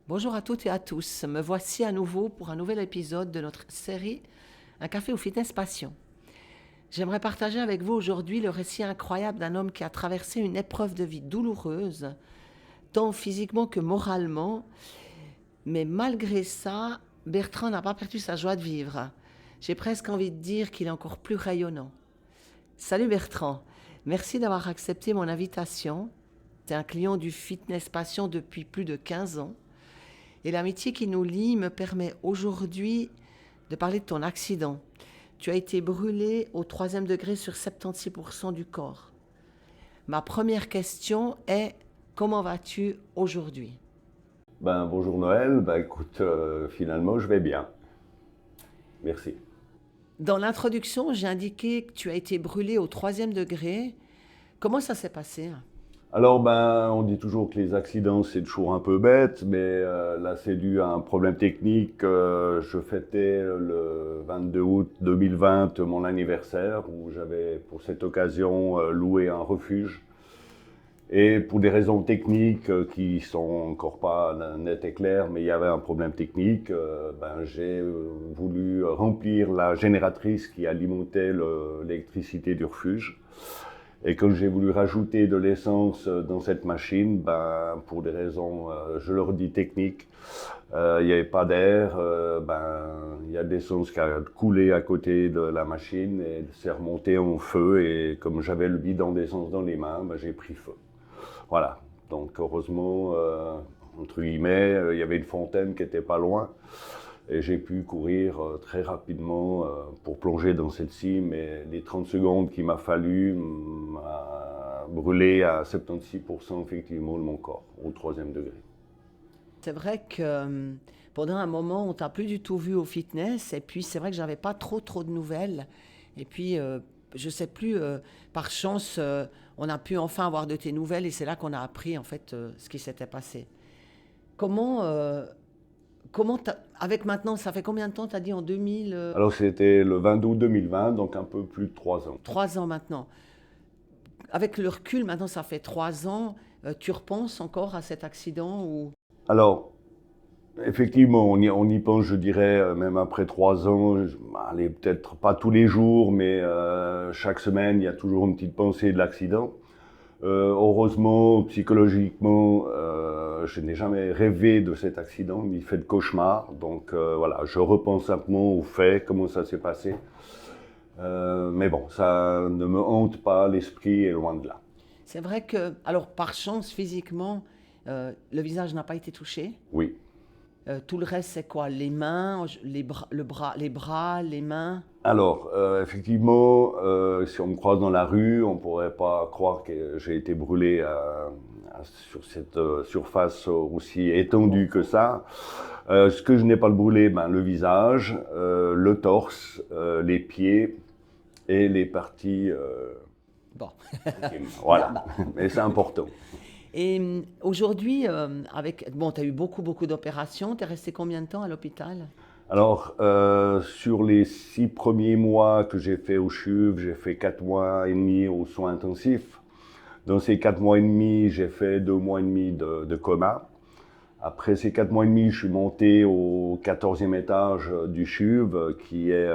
Bonjour à toutes et à tous, me voici à nouveau pour un nouvel épisode de notre série Un café au fitness passion. J'aimerais partager avec vous aujourd'hui le récit incroyable d'un homme qui a traversé une épreuve de vie douloureuse, tant physiquement que moralement, mais malgré ça, Bertrand n'a pas perdu sa joie de vivre. J'ai presque envie de dire qu'il est encore plus rayonnant. Salut Bertrand, merci d'avoir accepté mon invitation. Tu es un client du fitness passion depuis plus de 15 ans. Et l'amitié qui nous lie me permet aujourd'hui de parler de ton accident. Tu as été brûlé au 3e degré sur 76% du corps. Ma première question est, comment vas-tu aujourd'hui? Bonjour Noël, écoute, finalement je vais bien. Merci. Dans l'introduction, j'ai indiqué que tu as été brûlé au 3e degré. Comment ça s'est passé? Alors on dit toujours que les accidents c'est toujours un peu bête, mais là c'est dû à un problème technique. Je fêtais le 22 août 2020 mon anniversaire où j'avais pour cette occasion loué un refuge. Et pour des raisons techniques qui sont encore pas nettes et claires, mais il y avait un problème technique, j'ai voulu remplir la génératrice qui alimentait l'électricité du refuge. Et quand j'ai voulu rajouter de l'essence dans cette machine, pour des raisons, je leur dis techniques, il n'y avait pas d'air, il y a de l'essence qui a coulé à côté de la machine et c'est remonté en feu. Et comme j'avais le bidon d'essence dans les mains, j'ai pris feu. Voilà, donc heureusement, entre guillemets, il y avait une fontaine qui était pas loin et j'ai pu courir très rapidement pour plonger dans celle-ci, mais les 30 secondes qu'il m'a fallu m'a brûlé à 76% effectivement de mon corps, au 3e degré. C'est vrai que pendant un moment, on t'a plus du tout vu au fitness. Et puis, c'est vrai que j'avais pas trop de nouvelles. Et puis, je sais plus, par chance, on a pu enfin avoir de tes nouvelles. Et c'est là qu'on a appris, en fait, ce qui s'était passé. Comment, avec maintenant, ça fait combien de temps, t'as dit en 2000, Alors c'était le 22 août 2020, donc un peu plus de 3 ans. 3 ans maintenant. Avec le recul, maintenant, ça fait 3 ans. Tu repenses encore à cet accident ou... Alors, effectivement, on y pense, je dirais, même après 3 ans, allez, peut-être pas tous les jours, mais chaque semaine, il y a toujours une petite pensée de l'accident. Heureusement, psychologiquement, je n'ai jamais rêvé de cet accident, ni fait de cauchemar. Donc voilà, je repense simplement aux faits, comment ça s'est passé. Mais bon, ça ne me hante pas, l'esprit est loin de là. C'est vrai que, alors par chance, physiquement, le visage n'a pas été touché. Oui. Tout le reste, c'est quoi? Les mains, les bras, les mains? Alors, effectivement, si on me croise dans la rue, on ne pourrait pas croire que j'ai été brûlé sur cette surface aussi étendue que ça. Ce que je n'ai pas brûlé, le visage, le torse, les pieds et les parties Bon. intimes. Là, Voilà, bah. mais c'est important. Et aujourd'hui, bon, tu as eu beaucoup d'opérations. Tu es resté combien de temps à l'hôpital? Alors, sur les 6 premiers mois que j'ai fait au CHUV, j'ai fait 4 mois et demi aux soins intensifs. Dans ces 4 mois et demi, j'ai fait 2 mois et demi de coma. Après ces 4 mois et demi, je suis monté au 14e étage du CHUV, qui est,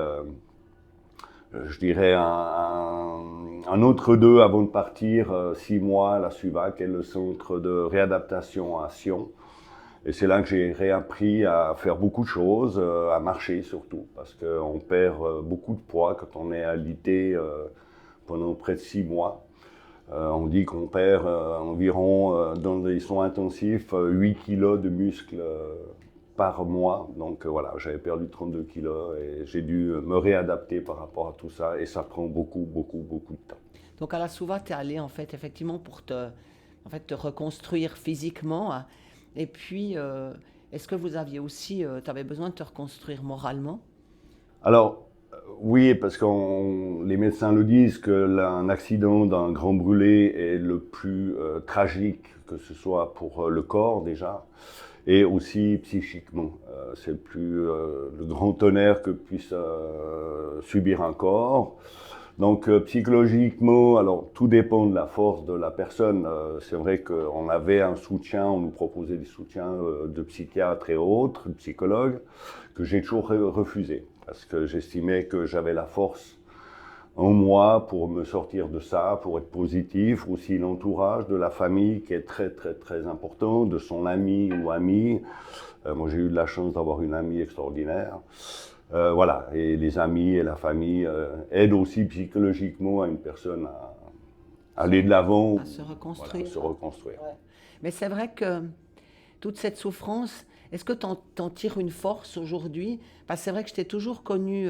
je dirais, un autre deux avant de partir, 6 mois à la SUVAC, qui est le centre de réadaptation à Sion. Et c'est là que j'ai réappris à faire beaucoup de choses, à marcher surtout, parce qu'on perd beaucoup de poids quand on est alité pendant près de 6 mois. On dit qu'on perd environ, dans des soins intensifs, 8 kilos de muscles par mois. Donc voilà, j'avais perdu 32 kilos et j'ai dû me réadapter par rapport à tout ça. Et ça prend beaucoup de temps. Donc à la Souva, tu es allé en fait effectivement pour te reconstruire physiquement, hein. Et puis, est-ce que vous aviez aussi, tu avais besoin de te reconstruire moralement? Alors, oui, parce que les médecins le disent que un accident d'un grand brûlé est le plus tragique, que ce soit pour le corps déjà, et aussi psychiquement. C'est le grand tonnerre que puisse subir un corps. Donc psychologiquement, alors tout dépend de la force de la personne. C'est vrai qu'on avait un soutien, on nous proposait des soutiens de psychiatres et autres, de psychologues, que j'ai toujours refusé parce que j'estimais que j'avais la force en moi pour me sortir de ça, pour être positif. Aussi l'entourage de la famille qui est très très très important, de son ami ou amie. Moi j'ai eu de la chance d'avoir une amie extraordinaire. Voilà, et les amis et la famille aident aussi psychologiquement à une personne à aller de l'avant, à se reconstruire. voilà, à se reconstruire. Ouais. Mais c'est vrai que toute cette souffrance, est-ce que tu en tires une force aujourd'hui? Parce que c'est vrai que je t'ai toujours connu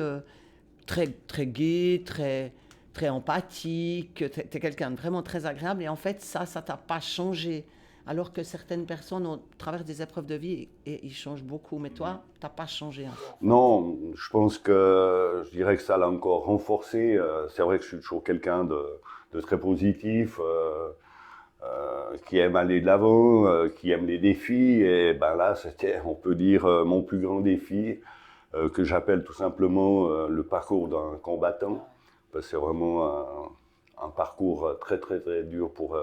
très, très gai, très, très empathique, tu es quelqu'un de vraiment très agréable et en fait ça t'a pas changé. Alors que certaines personnes traversent des épreuves de vie et ils changent beaucoup. Mais toi, tu n'as pas changé. Hein. Non, je pense que je dirais que ça l'a encore renforcé. C'est vrai que je suis toujours quelqu'un de très positif, qui aime aller de l'avant, qui aime les défis. Et ben là, c'était, on peut dire, mon plus grand défi, que j'appelle tout simplement le parcours d'un combattant. Parce que c'est vraiment un parcours très très très dur pour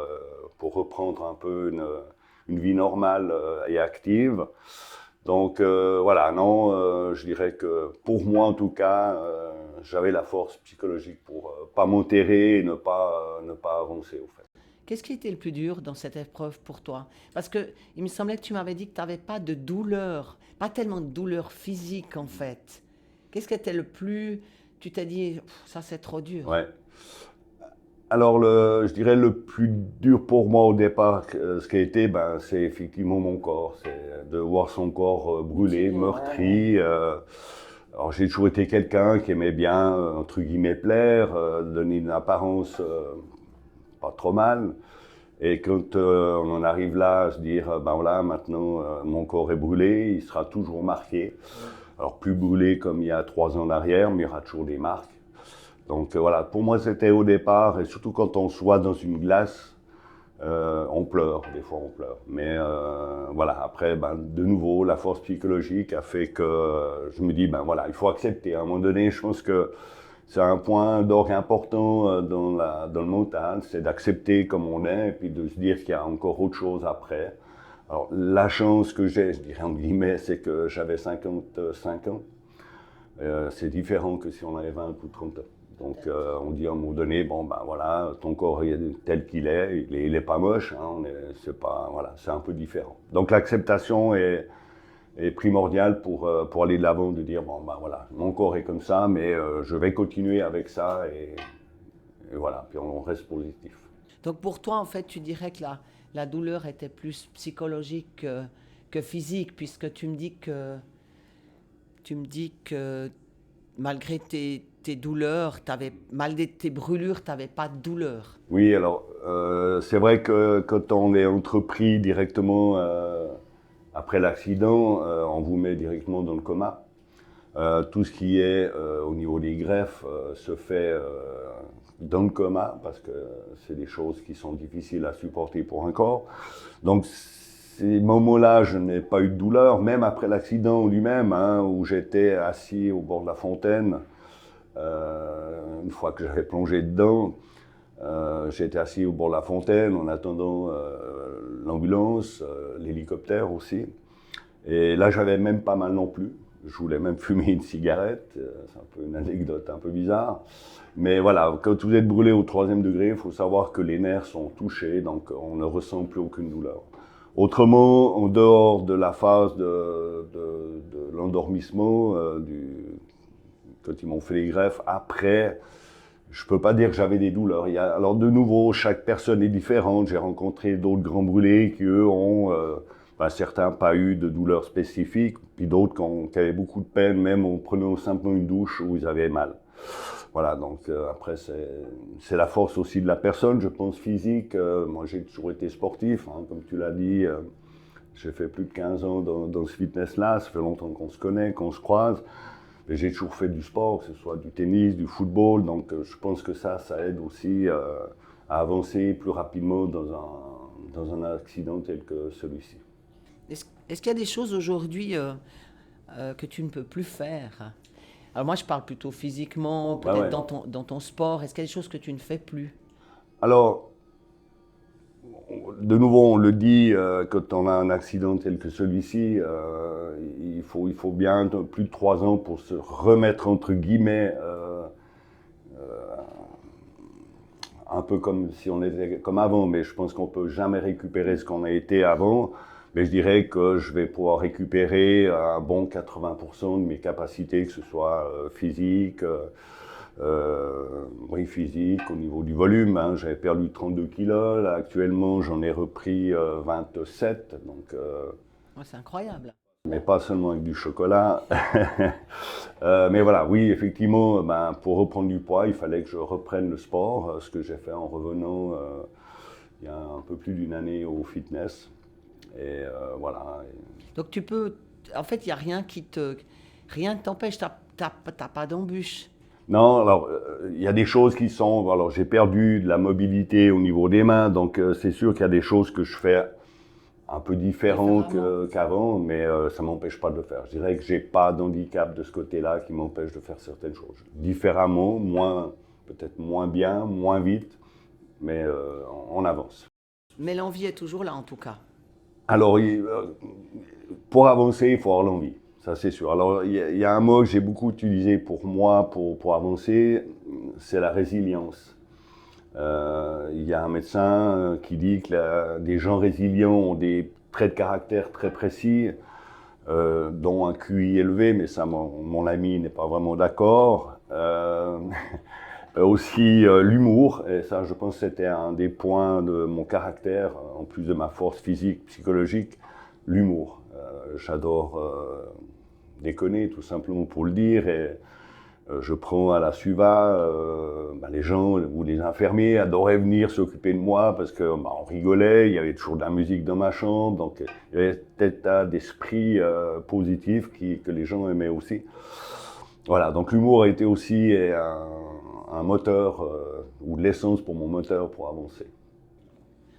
reprendre un peu une vie normale et active. Donc voilà, non, je dirais que pour moi en tout cas, j'avais la force psychologique pour pas m'enterrer et ne pas avancer au fait. Qu'est-ce qui était le plus dur dans cette épreuve pour toi? Parce que il me semblait que tu m'avais dit que tu n'avais pas de douleur, pas tellement de douleur physique en fait. Qu'est-ce qui était le plus... Tu t'es dit, ça c'est trop dur. Ouais. Alors, je dirais le plus dur pour moi au départ, ce qui a été, ben, c'est effectivement mon corps. C'est de voir son corps brûlé, meurtri. Alors, j'ai toujours été quelqu'un qui aimait bien, entre guillemets, plaire, donner une apparence pas trop mal. Et quand on en arrive là à se dire, ben voilà, maintenant, mon corps est brûlé, il sera toujours marqué. Alors, plus brûlé comme il y a 3 ans d'arrière, mais il y aura toujours des marques. Donc voilà, pour moi c'était au départ, et surtout quand on soit dans une glace, on pleure, des fois on pleure. Mais voilà, après, ben, de nouveau, la force psychologique a fait que je me dis, ben voilà, il faut accepter. À un moment donné, je pense que c'est un point d'orgue important dans le mental, c'est d'accepter comme on est, et puis de se dire qu'il y a encore autre chose après. Alors la chance que j'ai, je dirais en guillemets, c'est que j'avais 55 ans. C'est différent que si on avait 20 ou 30 ans. Donc on dit à un moment donné, bon ben voilà, ton corps est tel qu'il est, il est pas moche, hein, c'est pas, voilà, c'est un peu différent. Donc l'acceptation est primordiale pour aller de l'avant, de dire bon ben voilà, mon corps est comme ça, mais je vais continuer avec ça et voilà, puis on reste positif. Donc pour toi, en fait, tu dirais que la douleur était plus psychologique que physique, puisque tu me dis que malgré tes douleurs, malgré tes brûlures, tu n'avais pas de douleur. Oui, alors c'est vrai que quand on est entrepris directement après l'accident, on vous met directement dans le coma. Tout ce qui est au niveau des greffes se fait dans le coma parce que c'est des choses qui sont difficiles à supporter pour un corps. Donc ces moments-là, je n'ai pas eu de douleur, même après l'accident lui-même, hein, où j'étais assis au bord de la fontaine. Une fois que j'avais plongé dedans, j'étais assis au bord de la fontaine en attendant l'ambulance, l'hélicoptère aussi. Et là, j'avais même pas mal non plus. Je voulais même fumer une cigarette. C'est un peu une anecdote un peu bizarre. Mais voilà, quand vous êtes brûlé au 3e degré, il faut savoir que les nerfs sont touchés, donc on ne ressent plus aucune douleur. Autrement, en dehors de la phase de l'endormissement, quand ils m'ont fait les greffes, après, je ne peux pas dire que j'avais des douleurs. Alors de nouveau, chaque personne est différente. J'ai rencontré d'autres grands brûlés qui, eux, ont, certains pas eu de douleurs spécifiques, puis d'autres qui avaient beaucoup de peine, même en prenant simplement une douche où ils avaient mal. Voilà, donc après, c'est la force aussi de la personne, je pense, physique. Moi, j'ai toujours été sportif, hein, comme tu l'as dit. J'ai fait plus de 15 ans dans ce fitness-là. Ça fait longtemps qu'on se connaît, qu'on se croise. Mais j'ai toujours fait du sport, que ce soit du tennis, du football. Donc, je pense que ça aide aussi à avancer plus rapidement dans un accident tel que celui-ci. Est-ce qu'il y a des choses aujourd'hui que tu ne peux plus faire? Alors moi, je parle plutôt physiquement, Ouais, peut-être ouais. dans ton sport. Est-ce qu'il y a des choses que tu ne fais plus? Alors, de nouveau, on le dit, quand on a un accident tel que celui-ci, il faut bien plus de 3 ans pour se remettre, entre guillemets, un peu comme si on était comme avant, mais je pense qu'on peut jamais récupérer ce qu'on a été avant. Mais je dirais que je vais pouvoir récupérer un bon 80% de mes capacités, que ce soit physique, oui, physique, au niveau du volume. Hein. J'avais perdu 32 kilos, là, actuellement j'en ai repris 27, donc, Ouais, c'est incroyable. mais pas seulement avec du chocolat. Mais voilà, oui, effectivement, ben, pour reprendre du poids, il fallait que je reprenne le sport, ce que j'ai fait en revenant il y a un peu plus d'une année au fitness. Et voilà. Donc tu peux, en fait, il n'y a rien ne t'empêche, t'as pas d'embûche. Non, alors il y a des choses qui sont. Alors j'ai perdu de la mobilité au niveau des mains, donc c'est sûr qu'il y a des choses que je fais un peu différent Différemment. qu'avant, mais ça ne m'empêche pas de le faire. Je dirais que j'ai pas d'handicap de ce côté-là qui m'empêche de faire certaines choses. Différemment, peut-être moins bien, moins vite, mais on avance. Mais l'envie est toujours là, en tout cas. Alors, pour avancer, il faut avoir l'envie, ça c'est sûr. Alors, il y a un mot que j'ai beaucoup utilisé pour moi, pour avancer, c'est la résilience. Il y a un médecin qui dit que des gens résilients ont des traits de caractère très précis, dont un QI élevé, mais ça, mon ami n'est pas vraiment d'accord. Aussi l'humour, et ça je pense que c'était un des points de mon caractère, en plus de ma force physique, psychologique, l'humour. J'adore déconner tout simplement pour le dire, et je prends à la Suva, les gens ou les infirmiers adoraient venir s'occuper de moi parce que on rigolait, il y avait toujours de la musique dans ma chambre, donc il y avait peut-être un d'esprit positif que les gens aimaient aussi. Voilà, donc l'humour a été aussi un moteur ou de l'essence pour mon moteur pour avancer.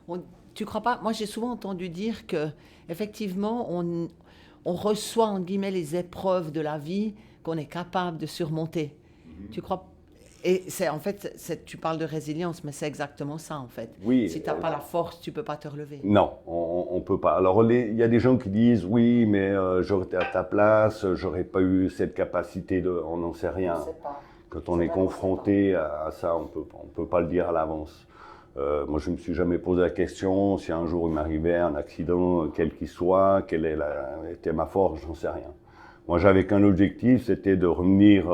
On- Tu crois pas? Moi, j'ai souvent entendu dire que, effectivement, on reçoit, en guillemets, les épreuves de la vie qu'on est capable de surmonter. Tu crois? Et c'est en fait, tu parles de résilience, mais c'est exactement ça, en fait. Oui, Si tu n'as pas la force, tu peux pas te relever. non, on peut pas. Alors il y a des gens qui disent oui, mais j'aurais été à ta place, j'aurais pas eu cette capacité de, on n'en sait rien. Pas. Quand on est confronté à ça, on peut pas le dire à l'avance. Moi, je me suis jamais posé la question si un jour il m'arrivait un accident, quel qu'il soit, était ma force, j'en sais rien. Moi, j'avais qu'un objectif, c'était de revenir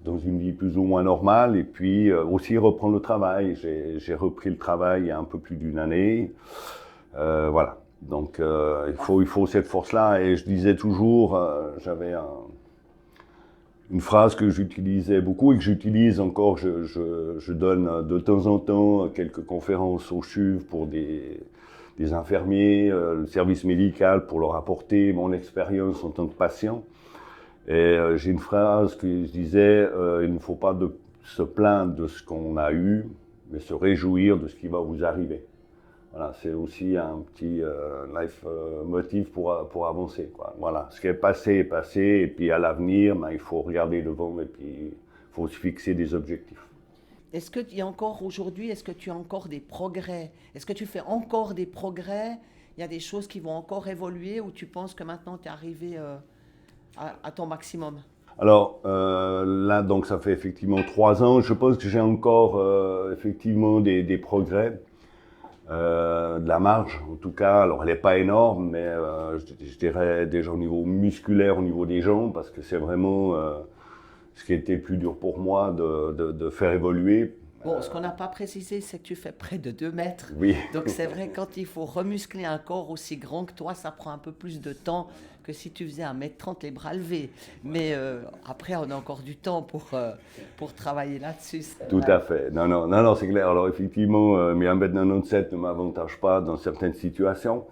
dans une vie plus ou moins normale et puis aussi reprendre le travail. J'ai repris le travail il y a un peu plus d'une année. Voilà. Donc, il faut cette force-là. Et je disais toujours, j'avais une phrase que j'utilisais beaucoup et que j'utilise encore. Je donne de temps en temps quelques conférences au CHUV pour des infirmiers, le service médical, pour leur apporter mon expérience en tant que patient. Et j'ai une phrase que je disais, il ne faut pas se plaindre de ce qu'on a eu, mais se réjouir de ce qui va vous arriver. Voilà, c'est aussi un petit life motif pour avancer, quoi. Voilà, ce qui est passé, et puis à l'avenir, il faut regarder devant et puis il faut se fixer des objectifs. Est-ce qu'il y a encore aujourd'hui, est-ce que tu as encore des progrès? Est-ce que tu fais encore des progrès? Il y a des choses qui vont encore évoluer ou tu penses que maintenant tu es arrivé à ton maximum? Alors là, donc ça fait effectivement 3 ans. Je pense que j'ai encore effectivement des progrès. De la marge, en tout cas. Alors, elle n'est pas énorme, mais je dirais déjà au niveau musculaire, au niveau des jambes, parce que c'est vraiment ce qui était plus dur pour moi de faire évoluer. Bon, ce qu'on n'a pas précisé, c'est que tu fais près de 2 mètres. Oui, Donc c'est vrai, quand il faut remuscler un corps aussi grand que toi, ça prend un peu plus de temps que si tu faisais 1,30 m les bras levés. Mais après, on a encore du temps pour travailler là-dessus. C'est tout vrai. à fait. Non, c'est clair. Alors, effectivement, mes 1,97 m ne m'avantagent pas dans certaines situations.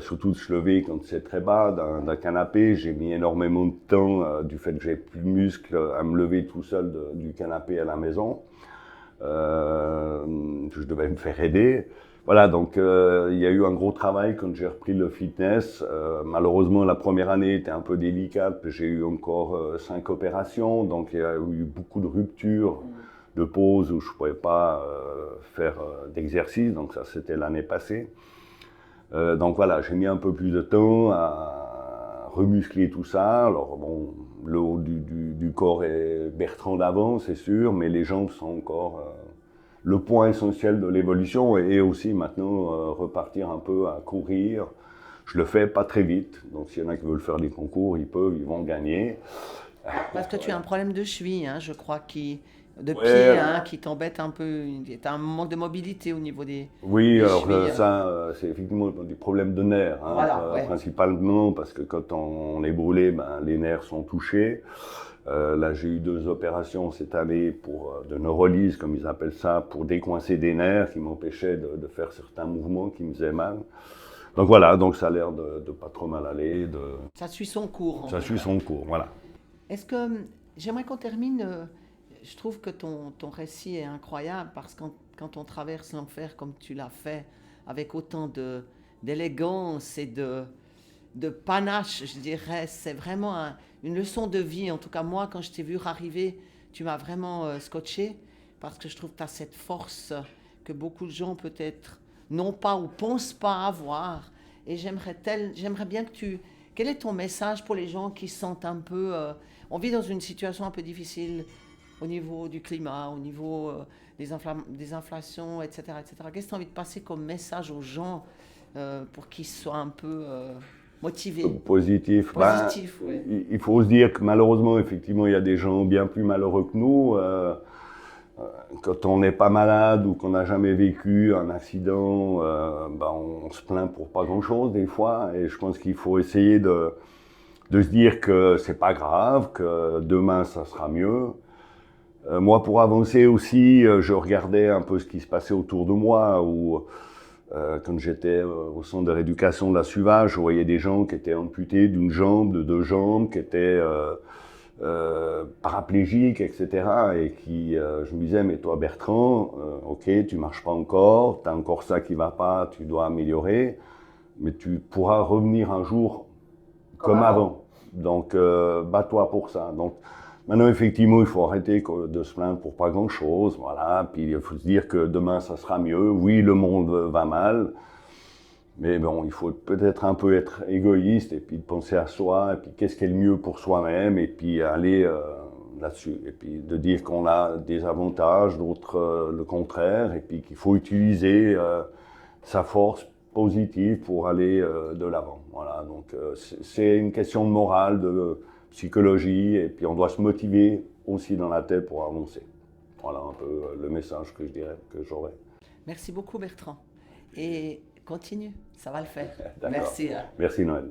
Surtout de se lever quand c'est très bas d'un canapé. J'ai mis énormément de temps, du fait que j'ai plus de muscles, à me lever tout seul du canapé à la maison. Je devais me faire aider. Voilà, donc il y a eu un gros travail quand j'ai repris le fitness. Malheureusement, la première année était un peu délicate. J'ai eu encore 5 opérations, donc il y a eu beaucoup de ruptures, de pauses où je ne pouvais pas faire d'exercice. Donc ça, c'était l'année passée. Donc voilà, j'ai mis un peu plus de temps à remuscler tout ça. Alors bon, le haut du corps est Bertrand d'avant, c'est sûr, mais les jambes sont encore le point essentiel de l'évolution et aussi maintenant repartir un peu à courir. Je le fais pas très vite, donc s'il y en a qui veulent faire des concours, ils peuvent, ils vont gagner. Parce que tu as un problème de cheville, hein, je crois, de pied, Ouais, hein, qui t'embête un peu. Tu as un manque de mobilité au niveau oui, des alors chevilles. ça, c'est effectivement du problème de nerfs, hein, Voilà, ouais. principalement parce que quand on est brûlé, ben, les nerfs sont touchés. Là, j'ai eu 2 opérations cette année de neurolyse, comme ils appellent ça, pour décoincer des nerfs qui m'empêchaient de faire certains mouvements qui me faisaient mal. Donc voilà, donc ça a l'air de pas trop mal aller, Ça suit son cours, en ça tout suit cas. son cours, voilà. Est-ce que j'aimerais qu'on termine. Je trouve que ton récit est incroyable parce que quand on traverse l'enfer comme tu l'as fait, avec autant d'élégance et de panache, je dirais, c'est vraiment une leçon de vie. En tout cas, moi, quand je t'ai vu arriver, tu m'as vraiment scotché parce que je trouve que tu as cette force que beaucoup de gens peut-être n'ont pas ou pensent pas avoir. Et j'aimerais bien que tu... Quel est ton message pour les gens qui se sentent un peu... on vit dans une situation un peu difficile au niveau du climat, au niveau des inflations, etc., etc. Qu'est-ce que tu as envie de passer comme message aux gens pour qu'ils soient un peu motivés, Positif, ben, positifs, oui. il faut se dire que malheureusement, effectivement, il y a des gens bien plus malheureux que nous. Quand on n'est pas malade ou qu'on n'a jamais vécu un accident, ben on se plaint pour pas grand-chose des fois. Et je pense qu'il faut essayer de se dire que c'est pas grave, que demain ça sera mieux. Moi, pour avancer aussi, je regardais un peu ce qui se passait autour de moi. Quand j'étais au centre de rééducation de la Suvage, je voyais des gens qui étaient amputés d'une jambe, de 2 jambes, qui étaient paraplégiques, etc. Et je me disais, mais toi Bertrand, ok, tu marches pas encore, tu as encore ça qui va pas, tu dois améliorer, mais tu pourras revenir un jour comme avant. Donc, bats-toi pour ça. Donc, maintenant, effectivement, il faut arrêter de se plaindre pour pas grand-chose. Voilà. Puis, il faut se dire que demain, ça sera mieux. Oui, le monde va mal. Mais bon, il faut peut-être un peu être égoïste et puis de penser à soi. Et puis, qu'est-ce qui est le mieux pour soi-même. Et puis, aller là-dessus. Et puis, de dire qu'on a des avantages, d'autres le contraire. Et puis, qu'il faut utiliser sa force positive pour aller de l'avant. Voilà, donc c'est une question de morale, de psychologie, et puis on doit se motiver aussi dans la tête pour avancer. Voilà un peu le message que je dirais que j'aurais. Merci beaucoup Bertrand. Et continue, ça va le faire. D'accord. Merci. Hein. Merci Noël.